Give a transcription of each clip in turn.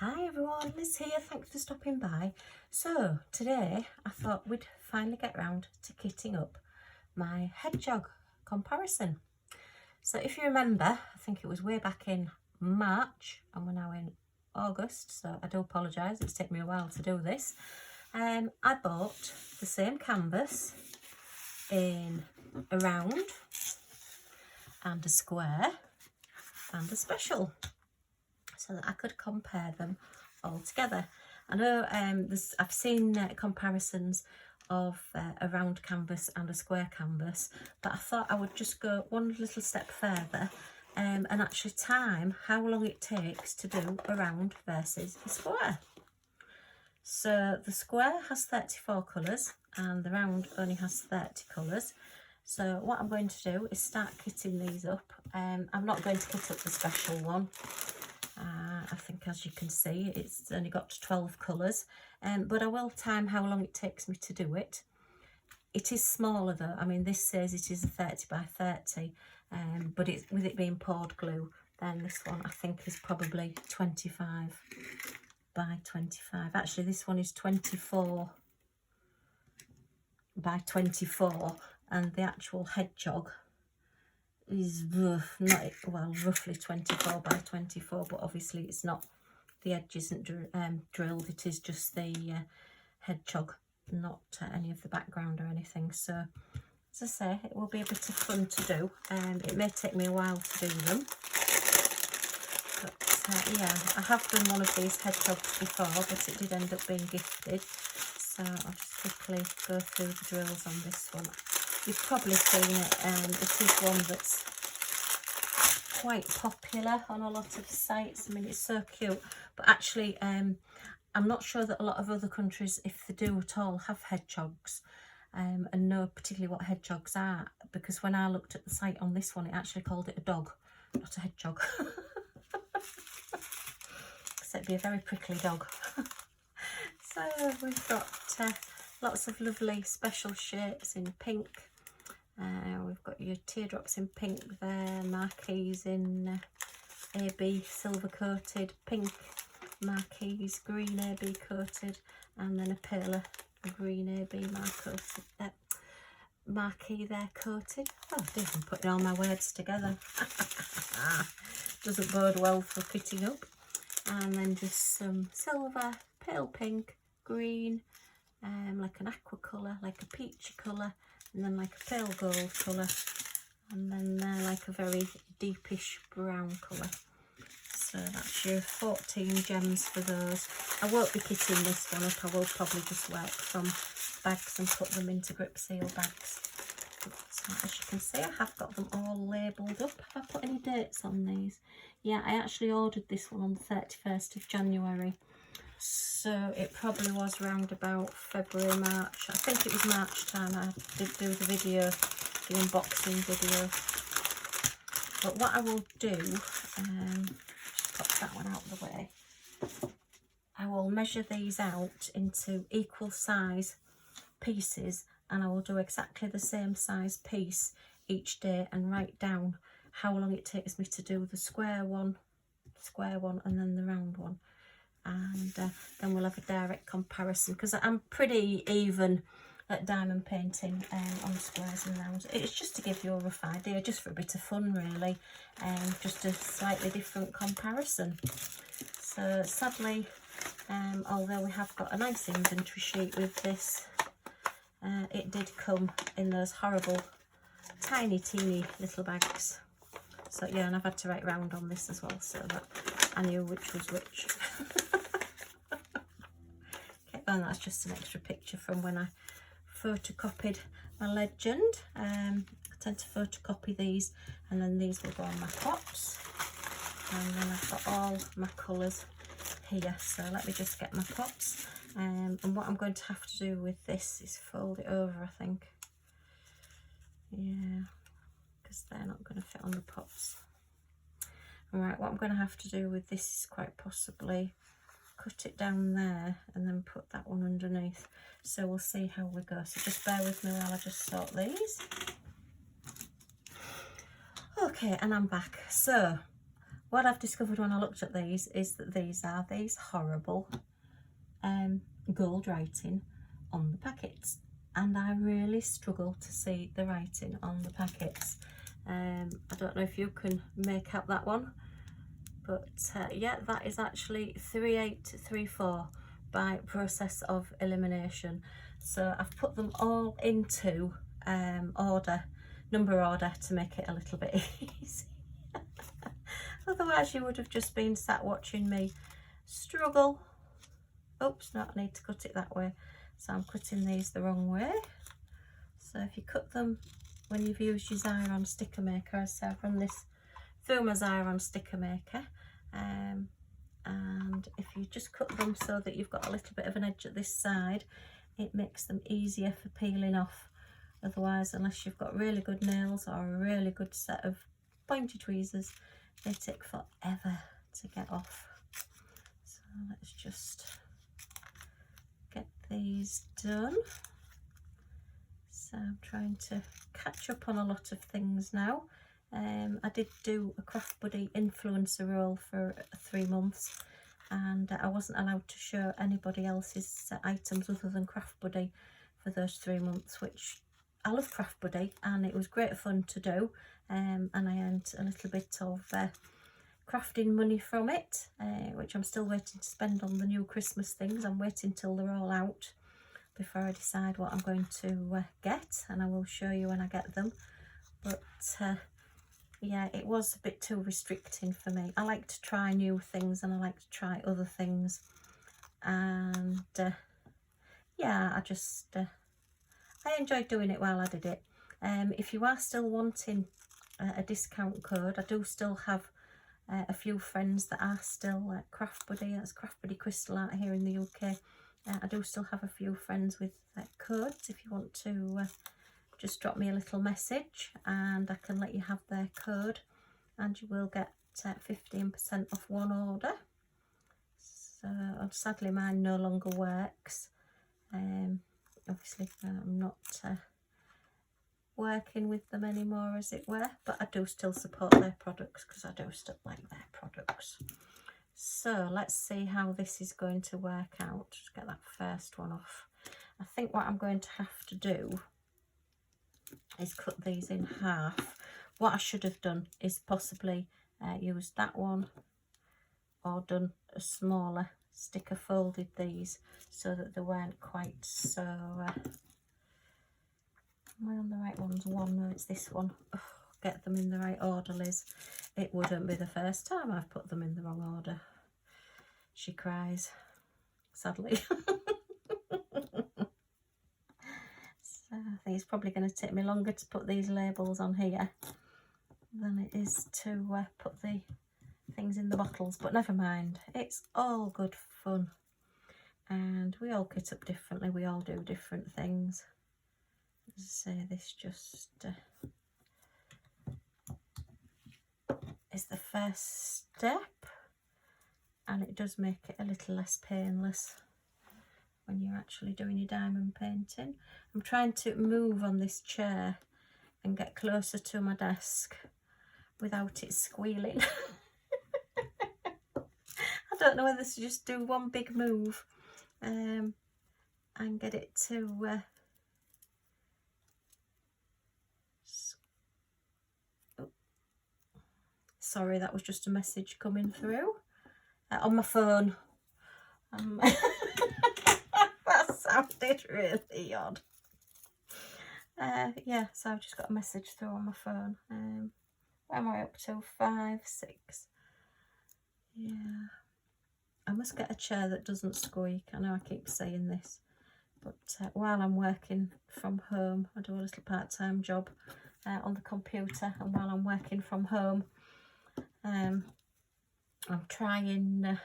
Hi everyone, Liz here, thanks for stopping by. So today I thought we'd finally get round to kitting up my hedgehog comparison. So if you remember, I think it was way back in March and we're now in August, so I do apologise, it's taken me a while to do this. I bought the same canvas in a round and a square and a special, so that I could compare them all together. I know I've seen comparisons of a round canvas and a square canvas, but I thought I would just go one little step further and actually time how long it takes to do a round versus a square. So the square has 34 colours and the round only has 30 colours. So what I'm going to do is start kitting these up. I'm not going to kit up the special one. I think, as you can see, it's only got 12 colours, but I will time how long it takes me to do it. It is smaller though. I mean, this says it is a 30 by 30, but with it being poured glue, then this one I think is probably 25 by 25. Actually, this one is 24 by 24, and the actual hedgehog is roughly 24 by 24, but obviously it's not, the edge isn't drilled, it is just the hedgehog, not any of the background or anything. So as I say, it will be a bit of fun to do, it may take me a while to do them, but yeah, I have done one of these hedgehogs before, but it did end up being gifted, so I'll just quickly go through the drills on this one. You've probably seen it, it is one that's quite popular on a lot of sites. I mean, it's so cute, but actually I'm not sure that a lot of other countries, if they do at all, have hedgehogs and know particularly what hedgehogs are, because when I looked at the site on this one, it actually called it a dog, not a hedgehog. So it'd be a very prickly dog. So we've got lots of lovely special shapes in pink. We've got your teardrops in pink there, marquees in AB silver coated, pink marquees, green AB coated, and then a paler green AB marquee there coated. Oh dear, I'm putting all my words together. Doesn't bode well for fitting up. And then just some silver, pale pink, green, like an aqua colour, like a peachy colour, and then like a pale gold colour, and then like a very deepish brown colour. So that's your 14 gems for those. I won't be kitting this one up, I will probably just work from bags and put them into grip seal bags. So as you can see, I have got them all labelled up. Have I put any dates on these? Yeah, I actually ordered this one on the 31st of January. So it probably was around about February, March. I think it was March time I did do the video, the unboxing video. But what I will do, just pop that one out of the way, I will measure these out into equal size pieces, and I will do exactly the same size piece each day and write down how long it takes me to do the square one, and then the round one. And then we'll have a direct comparison, because I'm pretty even at diamond painting on squares and rounds. It's just to give you a rough idea, just for a bit of fun really, just a slightly different comparison. So sadly, although we have got a nice inventory sheet with this, it did come in those horrible tiny teeny little bags. So yeah, and I've had to write round on this as well, so that I knew which was which. Okay, and that's just an extra picture from when I photocopied my legend. I tend to photocopy these, and then these will go on my pots. And then I've got all my colours here, so let me just get my pots. And what I'm going to have to do with this is fold it over, I think. Yeah, because they're not going to fit on the pots. Alright, what I'm going to have to do with this is quite possibly cut it down there and then put that one underneath. So we'll see how we go. So just bear with me while I just sort these. Okay, and I'm back. So what I've discovered when I looked at these is that these are these horrible gold writing on the packets, and I really struggle to see the writing on the packets. I don't know if you can make out that one, but yeah, that is actually 3834 by process of elimination. So I've put them all into number order to make it a little bit easy. Otherwise you would have just been sat watching me struggle. Oops, no, I need to cut it that way. So I'm cutting these the wrong way. So if you cut them when you've used your Xyron sticker maker, as I've run this through my Xyron sticker maker, and if you just cut them so that you've got a little bit of an edge at this side, it makes them easier for peeling off. Otherwise, unless you've got really good nails or a really good set of pointy tweezers, they take forever to get off. So let's just get these done. So I'm trying to catch up on a lot of things now. I did do a Craft Buddy influencer role for 3 months, and I wasn't allowed to show anybody else's items other than Craft Buddy for those 3 months, which I love Craft Buddy and it was great fun to do, and I earned a little bit of crafting money from it, which I'm still waiting to spend on the new Christmas things. I'm waiting till they're all out before I decide what I'm going to get, and I will show you when I get them. But yeah, it was a bit too restricting for me. I like to try new things and I like to try other things, and yeah, I enjoyed doing it while I did it. If you are still wanting a discount code, I do still have a few friends that are still Craft Buddy. That's Craft Buddy Crystal Art here in the UK. I do still have a few friends with codes. If you want to just drop me a little message and I can let you have their code, and you will get 15% off one order. So sadly mine no longer works. Obviously I'm not working with them anymore, as it were, but I do still support their products because I do still like their products. So let's see how this is going to work out. Just get that first one off. I think what I'm going to have to do is cut these in half. What I should have done is possibly used that one, or done a smaller sticker, folded these so that they weren't quite so am I on the right ones? One, no, it's this one. Oh, get them in the right order, Liz. It wouldn't be the first time I've put them in the wrong order. She cries, sadly. So I think it's probably going to take me longer to put these labels on here than it is to put the things in the bottles, but never mind, it's all good fun, and we all kit up differently, we all do different things. As I say, this just is the first step, and it does make it a little less painless when you're actually doing your diamond painting. I'm trying to move on this chair and get closer to my desk without it squealing. I don't know whether to just do one big move and get it to oh, sorry, that was just a message coming through on my phone. That sounded really odd. Yeah, so I've just got a message through on my phone. Where am I up to? 5, 6. Yeah. I must get a chair that doesn't squeak. I know I keep saying this, but while I'm working from home, I do a little part-time job on the computer, and while I'm working from home, I'm trying,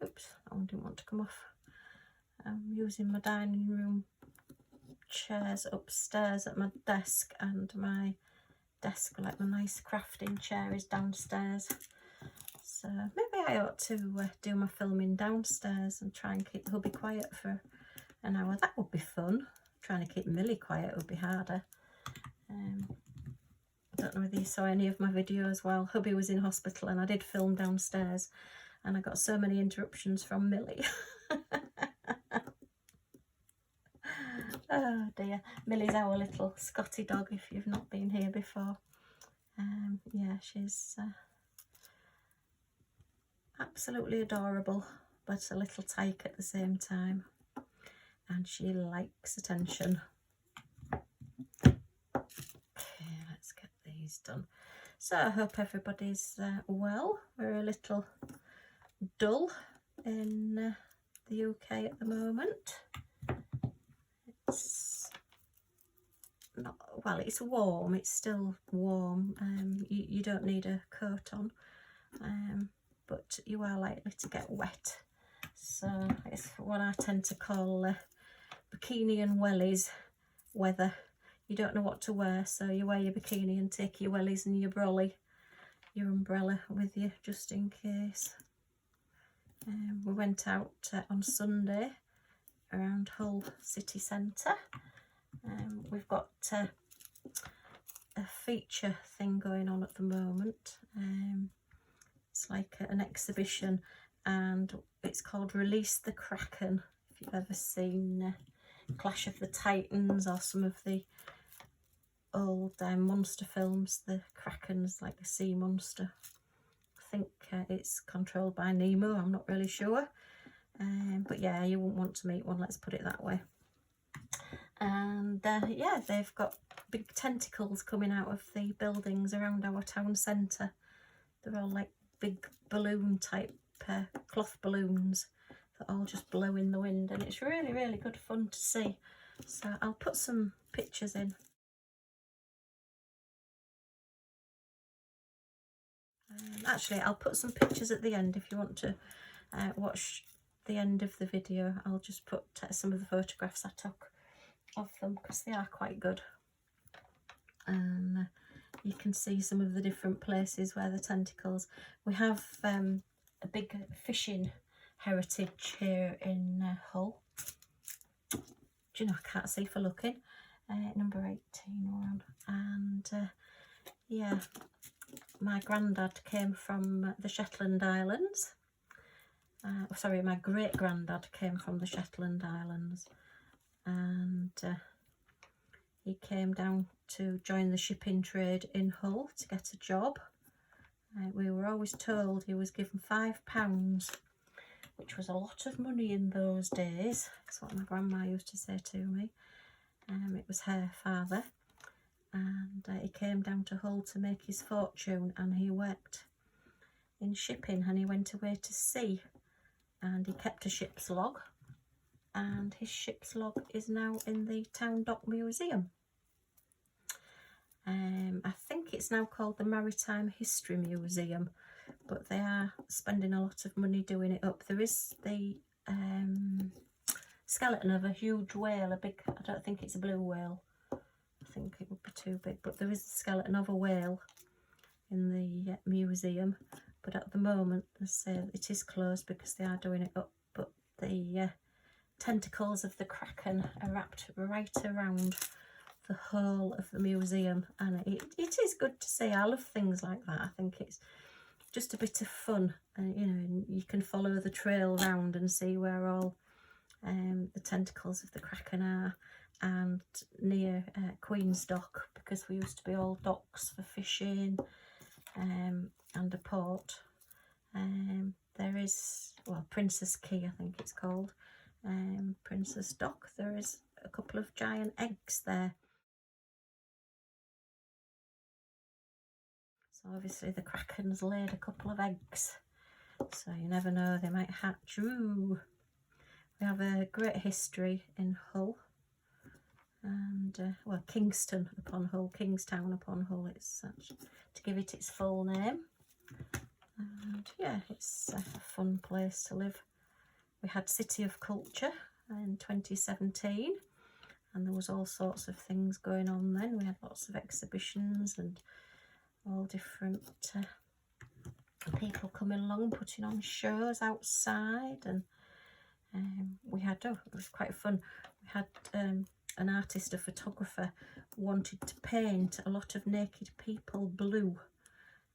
oops, that one didn't want to come off. I'm using my dining room chairs upstairs at my desk, and my desk, like my nice crafting chair, is downstairs. So maybe I ought to do my filming downstairs and try and keep the hubby quiet for an hour. That would be fun. Trying to keep Millie quiet would be harder. don't know whether you saw any of my videos while hubby was in hospital, and I did film downstairs, and I got so many interruptions from Millie. Oh dear. Millie's our little Scotty dog, if you've not been here before. Yeah, she's absolutely adorable, but a little tyke at the same time, and she likes attention. Okay, let's get these done. So I hope everybody's well. We're a little dull in the UK at the moment. It's not, well, it's warm, it's still warm. You don't need a coat on, but you are likely to get wet. So it's what I tend to call bikini and wellies weather. You don't know what to wear, so you wear your bikini and take your wellies and your brolly, your umbrella with you just in case. We went out on Sunday around Hull city centre. We've got a feature thing going on at the moment. It's like an exhibition, and it's called Release the Kraken. If you've ever seen Clash of the Titans or some of the old monster films, the Kraken's like a sea monster. I think it's controlled by Nemo, I'm not really sure. But yeah, you wouldn't want to meet one, let's put it that way. And yeah, they've got big tentacles coming out of the buildings around our town centre. They're all like big balloon type cloth balloons that all just blow in the wind, and it's really, really good fun to see. So I'll put some pictures in. Actually, I'll put some pictures at the end if you want to watch the end of the video. I'll just put some of the photographs I took of them because they are quite good, and you can see some of the different places where the tentacles. We have a big fishing heritage here in Hull. Do you know, I can't see for looking. Number 18 around, and yeah, my granddad came from the Shetland Islands. Sorry, my great granddad came from the Shetland Islands, and he came down to join the shipping trade in Hull to get a job. We were always told he was given £5, which was a lot of money in those days. That's what my grandma used to say to me. It was her father, and he came down to Hull to make his fortune, and he worked in shipping, and he went away to sea, and he kept a ship's log, and his ship's log is now in the Town Dock Museum. I think it's now called the Maritime History Museum, but they are spending a lot of money doing it up. There is the skeleton of a huge whale, a big, I don't think it's a blue whale, I think it would be too big, but there is the skeleton of a whale in the museum. But at the moment, they say it is closed because they are doing it up, but the tentacles of the Kraken are wrapped right around the whole of the museum, and it is good to see. I love things like that. I think it's just a bit of fun, and you know, you can follow the trail round and see where all the tentacles of the Kraken are. And near Queen's Dock, because we used to be all docks for fishing, and a port, there is, well, Princess Quay I think it's called, Princess Dock. There is a couple of giant eggs there. So obviously the Kraken's laid a couple of eggs, so you never know, they might hatch. Ooh. We have a great history in Hull, and well, Kingston upon Hull, Kingstown upon Hull, it's such, to give it its full name. And yeah, it's a fun place to live. We had City of Culture in 2017, and there was all sorts of things going on then. We had lots of exhibitions and all different people coming along, putting on shows outside, and we had, oh, it was quite fun. We had an artist, a photographer, wanted to paint a lot of naked people blue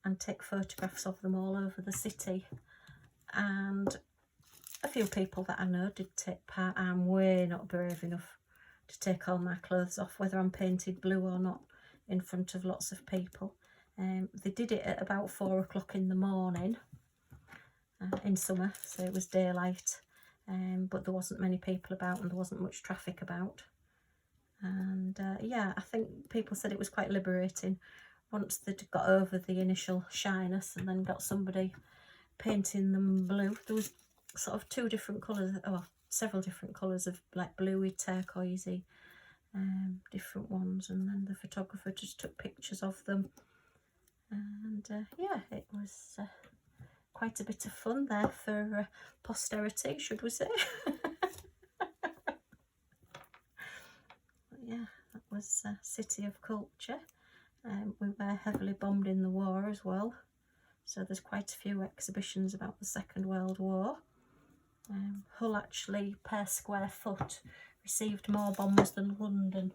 and take photographs of them all over the city. And a few people that I know did take part. I'm way not brave enough to take all my clothes off, whether I'm painted blue or not, in front of lots of people. They did it at about 4 o'clock in the morning in summer, so it was daylight, but there wasn't many people about and there wasn't much traffic about. And yeah, I think people said it was quite liberating once they'd got over the initial shyness and then got somebody painting them blue. There was sort of 2 different colours, or several different colours of like bluey, turquoisey, different ones, and then the photographer just took pictures of them. And yeah, it was quite a bit of fun there for posterity, should we say. Yeah, that was City of Culture. We were heavily bombed in the war as well, so there's quite a few exhibitions about the Second World War. Hull actually, per square foot, received more bombs than London,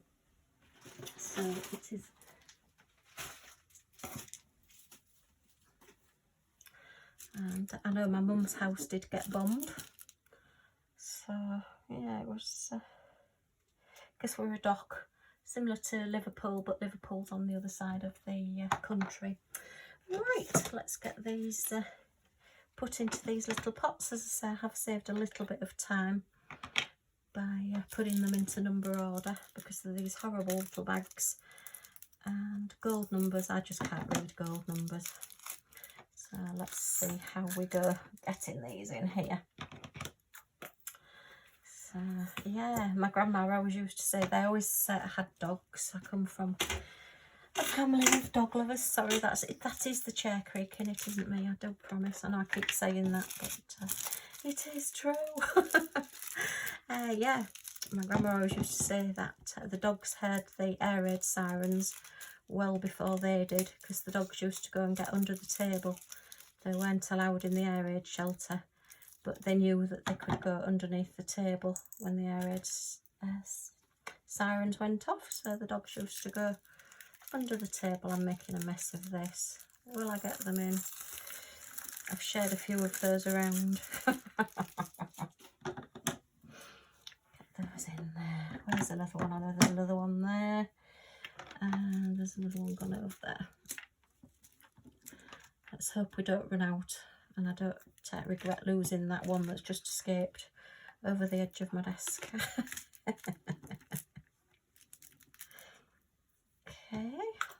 so it is. And I know my mum's house did get bombed, so yeah, it was, because we're a dock, similar to Liverpool, but Liverpool's on the other side of the country. Right, let's get these put into these little pots. As I say, I have saved a little bit of time by putting them into number order because of these horrible little bags. And gold numbers, I just can't read gold numbers. So let's see how we go getting these in here. So yeah, my grandma always used to say, they always had dogs. I come from a family of dog lovers. Sorry, that is the chair creaking, it isn't me, I do promise. I know I keep saying that, but it is true. Yeah, my grandma always used to say that the dogs heard the air raid sirens well before they did, because the dogs used to go and get under the table. They weren't allowed in the air raid shelter, but they knew that they could go underneath the table when the air raid sirens went off, so the dogs used to go under the table. I'm making a mess of this. Will I get them in? I've shared a few of those around. Get those in there. Where's another one? I know there's another one there. And there's another one gone over there. Let's hope we don't run out and I don't regret losing that one that's just escaped over the edge of my desk. Okay,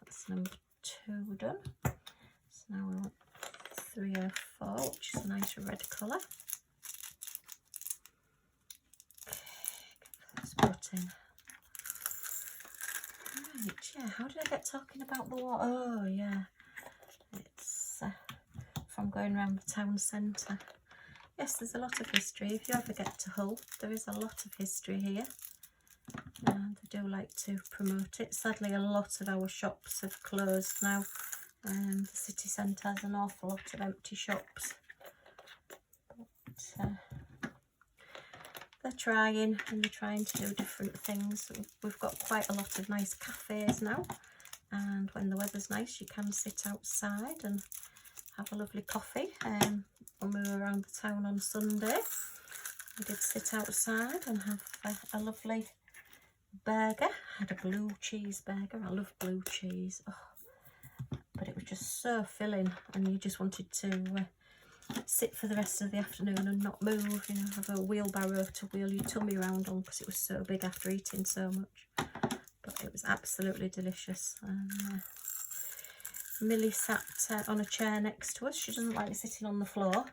that's number 2 done. So now we want 3 or 4, which is a nice red colour. Okay, get those put in. Right, yeah, how did I get talking about the water? Oh yeah, it's from going around the town centre. Yes, there's a lot of history. If you ever get to Hull, there is a lot of history here. And I do like to promote it. Sadly, a lot of our shops have closed now. The city centre has an awful lot of empty shops. But they're trying, and they're trying to do different things. We've got quite a lot of nice cafes now. And when the weather's nice, you can sit outside and have a lovely coffee. When we were around the town on Sunday, we did sit outside and have a lovely burger. I had a blue cheeseburger. I love blue cheese. Oh, but it was just so filling, and you just wanted to sit for the rest of the afternoon and not move, you know, have a wheelbarrow to wheel your tummy around on because it was so big after eating so much. But it was absolutely delicious. And Millie sat on a chair next to us. She doesn't like sitting on the floor.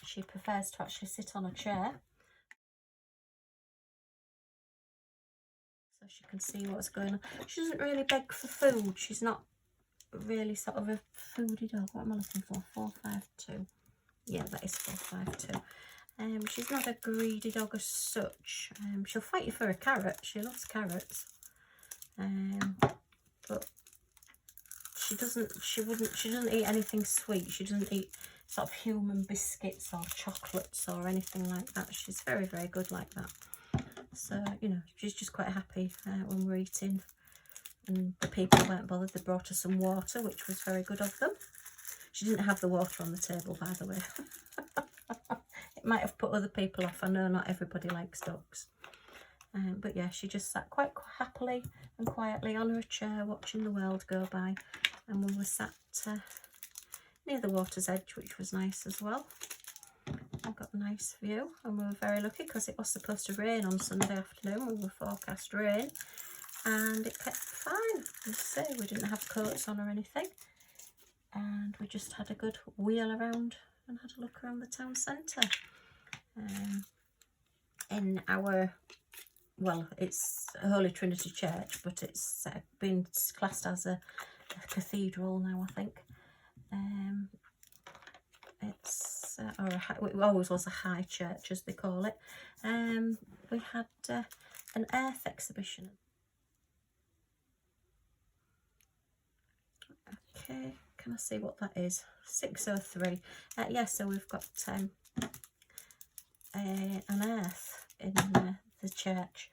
She prefers to actually sit on a chair, so she can see what's going on. She doesn't really beg for food. She's not really sort of a foodie dog. What am I looking for? 452. Yeah, that is 452. She's not a greedy dog as such. She'll fight you for a carrot. She loves carrots. But she doesn't eat anything sweet. She doesn't eat sort of human biscuits or chocolates or anything like that. She's very, very good like that. So, you know, she's just quite happy when we're eating. And the people weren't bothered. They brought her some water, which was very good of them. She didn't have the water on the table, by the way. It might have put other people off. I know not everybody likes ducks. But yeah, she just sat quite happily and quietly on her chair watching the world go by. And we were sat near the water's edge, which was nice as well. I got a nice view, and we were very lucky because it was supposed to rain on Sunday afternoon. We were forecast rain, and it kept fine. As I say, we didn't have coats on or anything, and we just had a good wheel around and had a look around the town centre. In our, well, it's Holy Trinity Church, but it's been classed as a cathedral now, I think. It's it always was a high church, as they call it. We had an earth exhibition. Okay, can I see what that is? 603. Yeah, so we've got an earth in the church,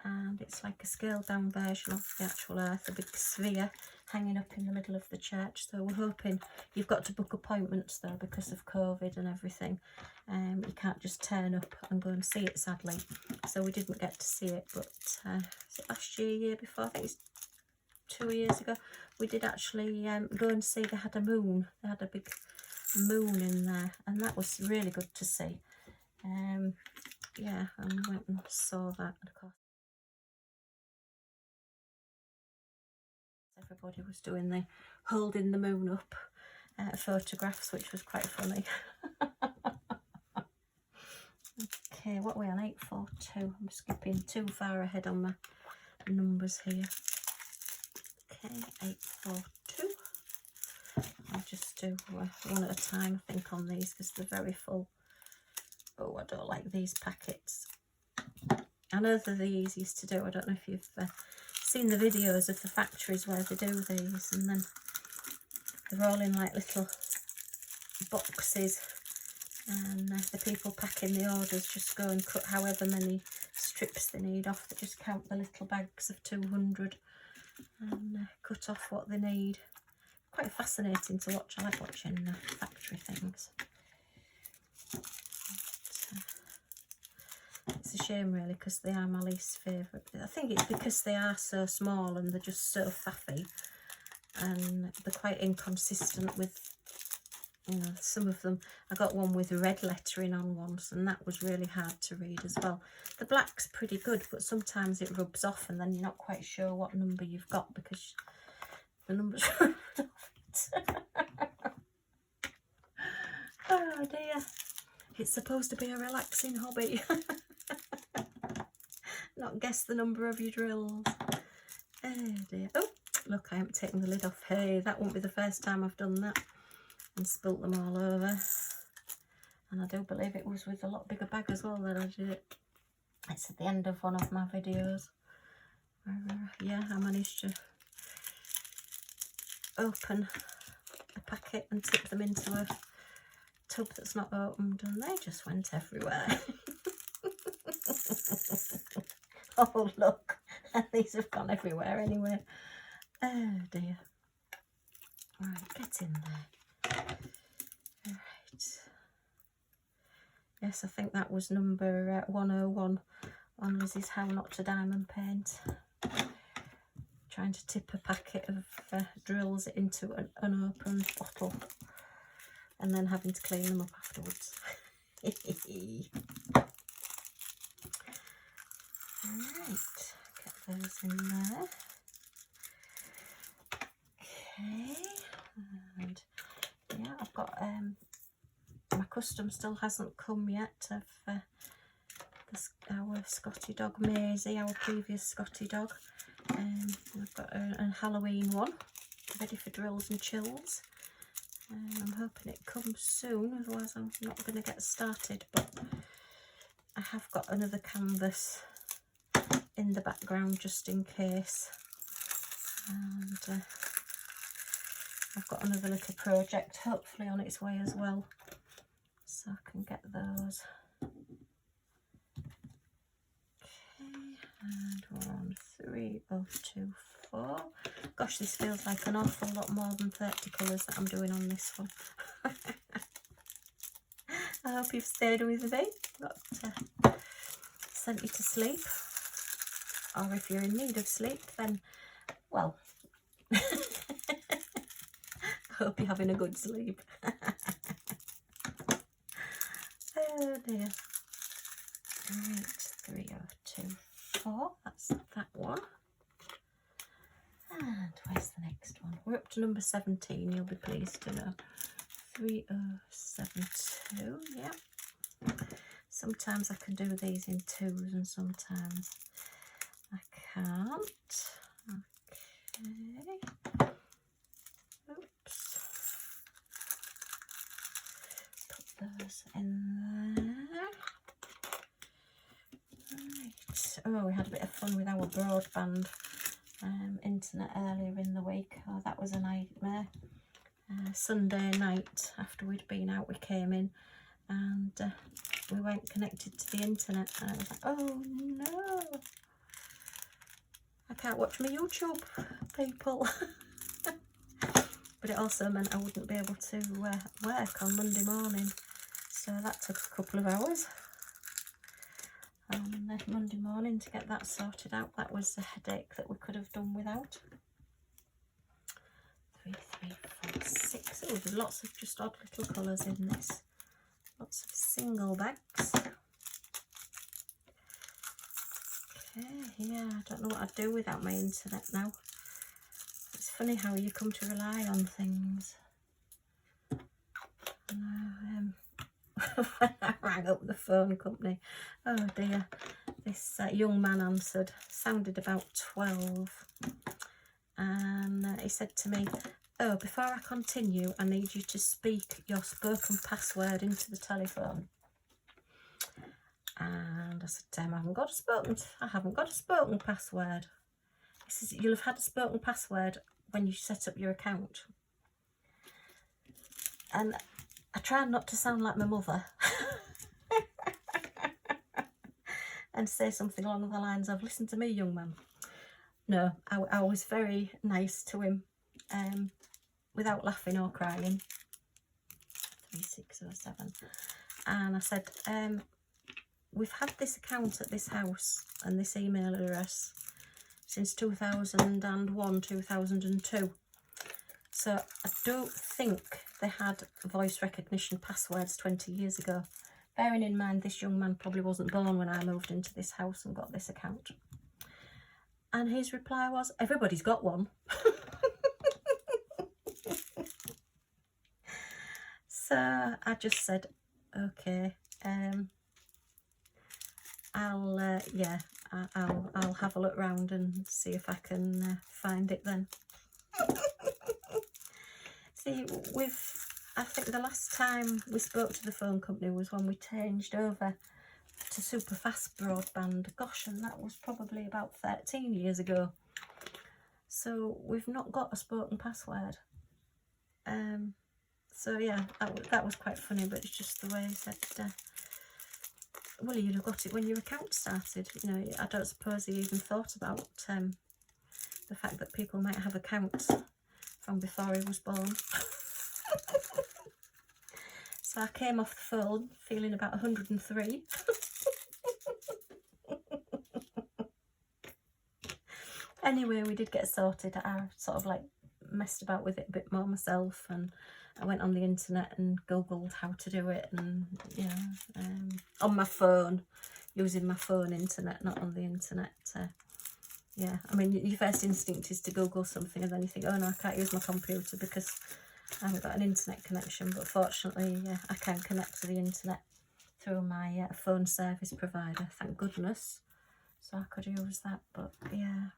and it's like a scaled down version of the actual earth, a big sphere hanging up in the middle of the church. So we're hoping, you've got to book appointments though because of COVID and everything. You can't just turn up and go and see it, sadly. So we didn't get to see it, but was it last year, year before? I think it's 2 years ago. We did actually go and see. They had a moon. They had a big moon in there, and that was really good to see. Yeah, and we went and saw that, of course. Everybody was doing the holding the moon up photographs, which was quite funny. Okay, what are we on? 842. I'm skipping too far ahead on my numbers here. Okay, 842. I'll just do one at a time, I think, on these because they're very full. Oh, I don't like these packets. I know they're the easiest to do. I don't know if you've seen the videos of the factories where they do these, and then they're all in like little boxes, and the people packing the orders just go and cut however many strips they need off. They just count the little bags of 200 and cut off what they need. Quite fascinating to watch. I like watching factory things. It's a shame really, because they are my least favourite. I think it's because they are so small and they're just so faffy, and they're quite inconsistent with, you know, some of them. I got one with red lettering on once, and that was really hard to read as well. The black's pretty good, but sometimes it rubs off and then you're not quite sure what number you've got because the numbers rubbed off. Oh dear, it's supposed to be a relaxing hobby. Not guess the number of your drills. Oh dear. Oh, look, I haven't taken the lid off. Hey, that won't be the first time I've done that and spilt them all over. And I do believe it was with a lot bigger bag as well that I did it. It's at the end of one of my videos. Yeah, I managed to open a packet and tip them into a tub that's not opened, and they just went everywhere. Oh look, these have gone everywhere anyway. Oh dear. Right, get in there. Right. Yes, I think that was number 101 on Lizzie's How Not to Diamond Paint. Trying to tip a packet of drills into an unopened bottle and then having to clean them up afterwards. Right, get those in there. Okay, and yeah, I've got my custom still hasn't come yet of our Scotty dog Maisie, our previous Scotty dog. I've got a Halloween one ready for drills and chills. I'm hoping it comes soon, otherwise I'm not going to get started, but I have got another canvas in the background just in case, and I've got another little project hopefully on its way as well, so I can get those. And we're on 3024. Gosh, this feels like an awful lot more than 30 colours that I'm doing on this one. I hope you've stayed with me, not sent you to sleep. Or if you're in need of sleep, then, well, I hope you're having a good sleep. Oh dear. Right, 3024, that's that one. And where's the next one? We're up to number 17, you'll be pleased to know. 3072, yeah. Sometimes I can do these in twos and sometimes I can't. Okay. Oops. Put those in there. Right. Oh, we had a bit of fun with our broadband internet earlier in the week. Oh, that was a nightmare. Sunday night, after we'd been out, we came in and we weren't connected to the internet. And I was like, oh no, I can't watch my YouTube, people. But it also meant I wouldn't be able to work on Monday morning. So that took a couple of hours on Monday morning to get that sorted out. That was a headache that we could have done without. 3, 3, 4, 6. Oh, there's lots of just odd little colours in this. Lots of single bags. Okay, yeah, I don't know what I'd do without my internet now. It's funny how you come to rely on things. And, when I rang up the phone company, oh dear, this young man answered, sounded about 12, and he said to me, oh, before I continue, I need you to speak your spoken password into the telephone. And I said to him, I haven't got a spoken password. He says, you'll have had a spoken password when you set up your account. And I tried not to sound like my mother and say something along the lines of, listen to me, young man. No, I was very nice to him, without laughing or crying. 3607. And I said, we've had this account at this house and this email address since 2001, 2002. So I don't think they had voice recognition passwords 20 years ago. Bearing in mind this young man probably wasn't born when I moved into this house and got this account. And his reply was, everybody's got one. So I just said, okay, I'll have a look round and see if I can find it then. See, I think the last time we spoke to the phone company was when we changed over to super fast broadband. Gosh, and that was probably about 13 years ago. So we've not got a spoken password. So yeah, that was quite funny, but it's just the way he said, well, you'd have got it when your account started. You know, I don't suppose he even thought about the fact that people might have accounts from before he was born. So I came off the phone feeling about 103. Anyway, we did get sorted. I sort of like messed about with it a bit more myself, and I went on the internet and googled how to do it, and you know, on my phone, using my phone internet, not on the internet. Yeah, I mean, your first instinct is to Google something and then you think, oh no, I can't use my computer because I haven't got an internet connection. But fortunately, I can connect to the internet through my phone service provider, thank goodness. So I could use that, but yeah.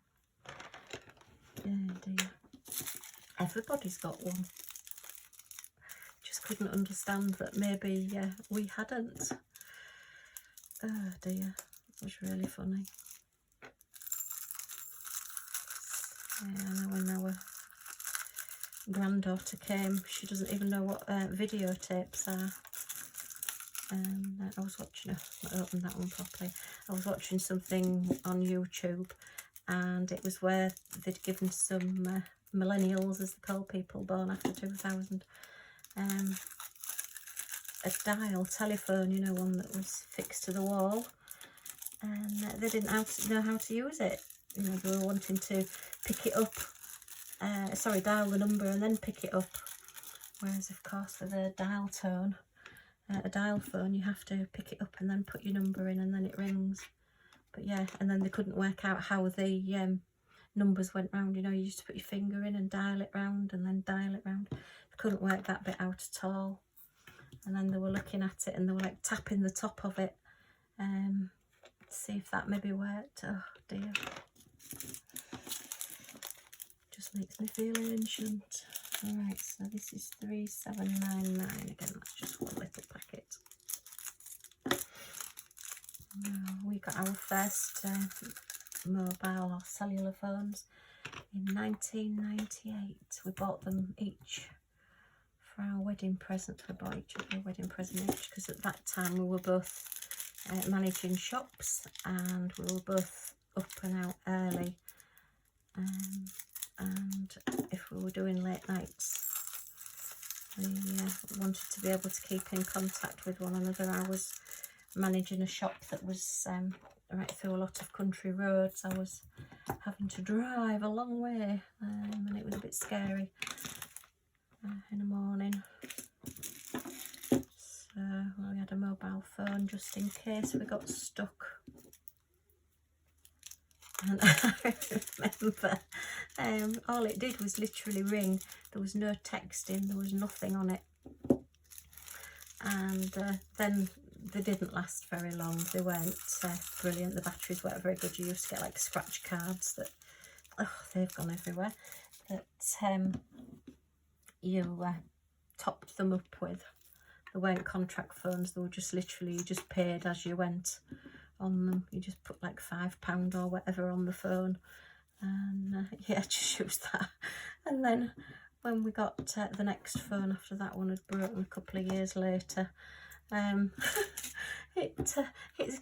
Yeah, dear. Everybody's got one. Just couldn't understand that maybe we hadn't. Oh dear, it was really funny. Yeah, I know when our granddaughter came, she doesn't even know what videotapes are. And I was watching, I opened that one properly. I was watching something on YouTube, and it was where they'd given some millennials, as they call people born after 2000, a dial telephone, you know, one that was fixed to the wall, and they didn't know how to use it. You know, they were wanting to pick it up, dial the number and then pick it up, whereas of course with a dial tone, a dial phone, you have to pick it up and then put your number in and then it rings. But yeah, and then they couldn't work out how the numbers went round. You know, you used to put your finger in and dial it round and then dial it round. They couldn't work that bit out at all. And then they were looking at it and they were like tapping the top of it to see if that maybe worked. Oh dear, just makes me feel ancient. Alright, so this is 3799. Again, that's just one little packet. Now, we got our first mobile or cellular phones in 1998. We bought them each for our wedding present. We bought each other a wedding present each, because at that time we were both managing shops and we were both up and out early. And if we were doing late nights, we wanted to be able to keep in contact with one another. I was managing a shop that was right through a lot of country roads. I was having to drive a long way, and it was a bit scary in the morning. So we had a mobile phone just in case we got stuck. And I remember all it did was literally ring. There was no texting, there was nothing on it. And then they didn't last very long. They weren't brilliant. The batteries weren't very good. You used to get like scratch cards that, oh, they've gone everywhere, that you topped them up with. They weren't contract phones. They were just literally, you just paid as you went on them. You just put like £5 or whatever on the phone, and yeah, just use that. And then when we got the next phone after that one had broken a couple of years later, it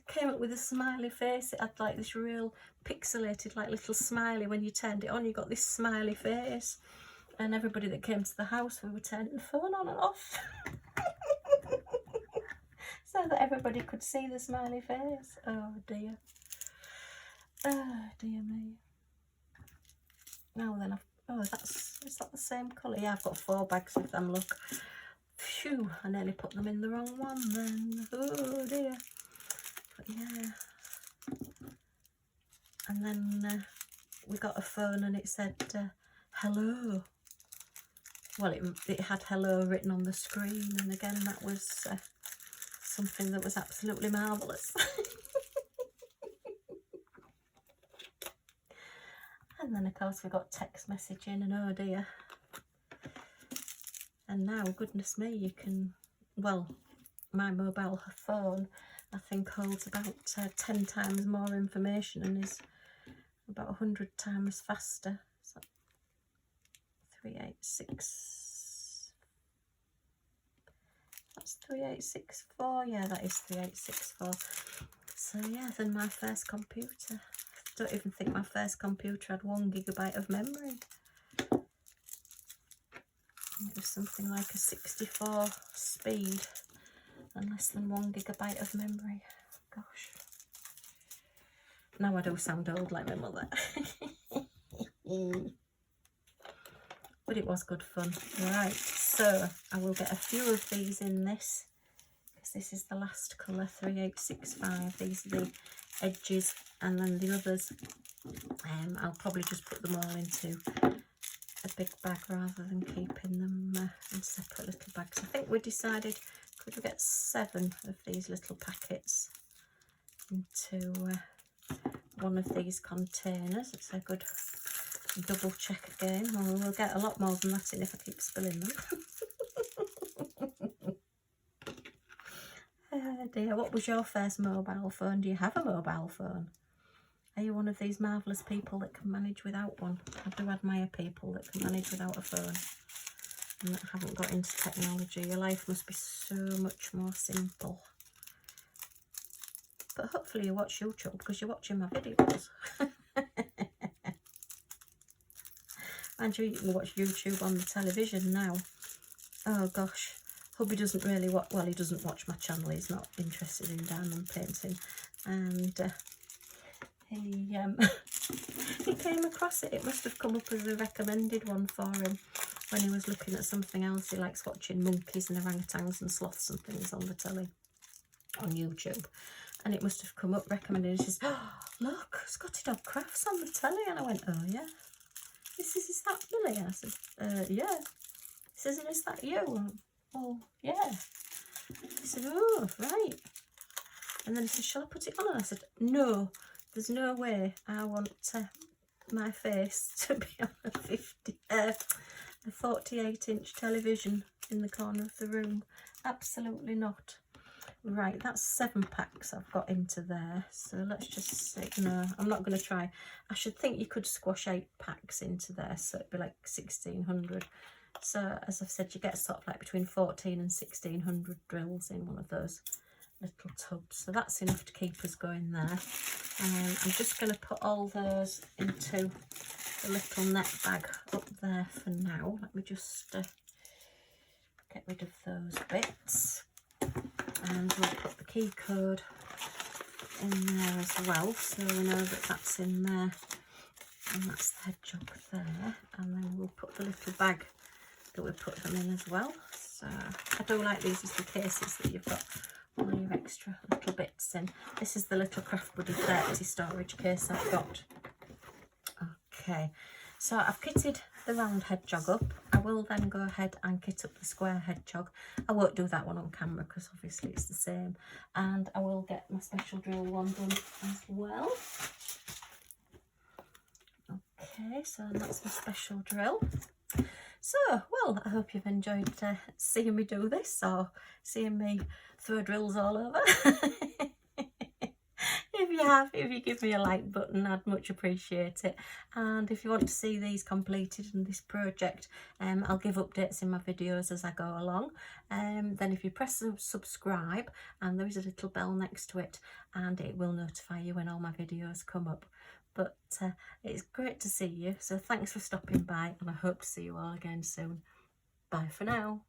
came up with a smiley face. It had like this real pixelated like little smiley. When you turned it on, you got this smiley face, and everybody that came to the house, we were turning the phone on and off so that everybody could see the smiley face. Oh dear. Oh dear me. Now then, is that the same colour? Yeah, I've got 4 bags of them, look. Phew, I nearly put them in the wrong one then. Oh dear. But yeah. And then we got a phone and it said hello. Well, it had hello written on the screen, and again that was something that was absolutely marvellous. And then of course we got text messaging, and oh dear. And now, goodness me, you can, well, my mobile phone I think holds about 10 times more information and is about 100 times faster. So 386, that's 3864, yeah, that is 3864. So yeah, then my first computer. I don't even think my first computer had 1 GB of memory. And it was something like a 64 speed and less than 1 GB of memory. Gosh. Now I do sound old like my mother. But it was good fun. Right, so I will get a few of these in this, because this is the last colour, 3865. These are the edges, and then the others, I'll probably just put them all into a big bag rather than keeping them in separate little bags. I think we decided, could we get 7 of these little packets into one of these containers? It's a good double check again. Well, we'll get a lot more than that in if I keep spilling them. Oh dear, what was your first mobile phone? Do you have a mobile phone? Are you one of these marvellous people that can manage without one? I do admire people that can manage without a phone and that haven't got into technology. Your life must be so much more simple. But hopefully you watch YouTube because you're watching my videos. And you can watch YouTube on the television now. Oh gosh, hubby doesn't really watch, well, he doesn't watch my channel, he's not interested in diamond painting. And he came across it. It must have come up as a recommended one for him when he was looking at something else. He likes watching monkeys and orangutans and sloths and things on the telly, on YouTube. And it must have come up recommended. He says, oh, look, Scotty Dog Crafts on the telly. And I went, oh yeah. He says, is that Billy? And I said, yeah. He says, and is that you? Oh, yeah. He said, oh, right. And then he said, shall I put it on? And I said, no, there's no way I want my face to be on a 48-inch television in the corner of the room. Absolutely not. Right, that's 7 packs I've got into there. So let's just say, no, I'm not going to try. I should think you could squash 8 packs into there, so it'd be like 1600. So as I've said, you get sort of like between 14 and 1600 drills in one of those little tubs. So that's enough to keep us going there. I'm just going to put all those into the little net bag up there for now. Let me just get rid of those bits. And we'll put the key code in there as well, so we know that that's in there, and that's the hedgehog there. And then we'll put the little bag that we put them in as well. So I do like these as the cases that you've got all your extra little bits in. This is the little Craft Buddy 30 storage case I've got. Okay, so I've kitted the round hedgehog up. I will then go ahead and kit up the square hedgehog. I won't do that one on camera because obviously it's the same. And I will get my special drill one done as well. Okay, so that's my special drill. So, well, I hope you've enjoyed seeing me do this, or seeing me throw drills all over. If you have, if you give me a like button, I'd much appreciate it. And if you want to see these completed in this project, I'll give updates in my videos as I go along. Then if you press subscribe, and there is a little bell next to it, and it will notify you when all my videos come up. But it's great to see you, so thanks for stopping by, and I hope to see you all again soon. Bye for now.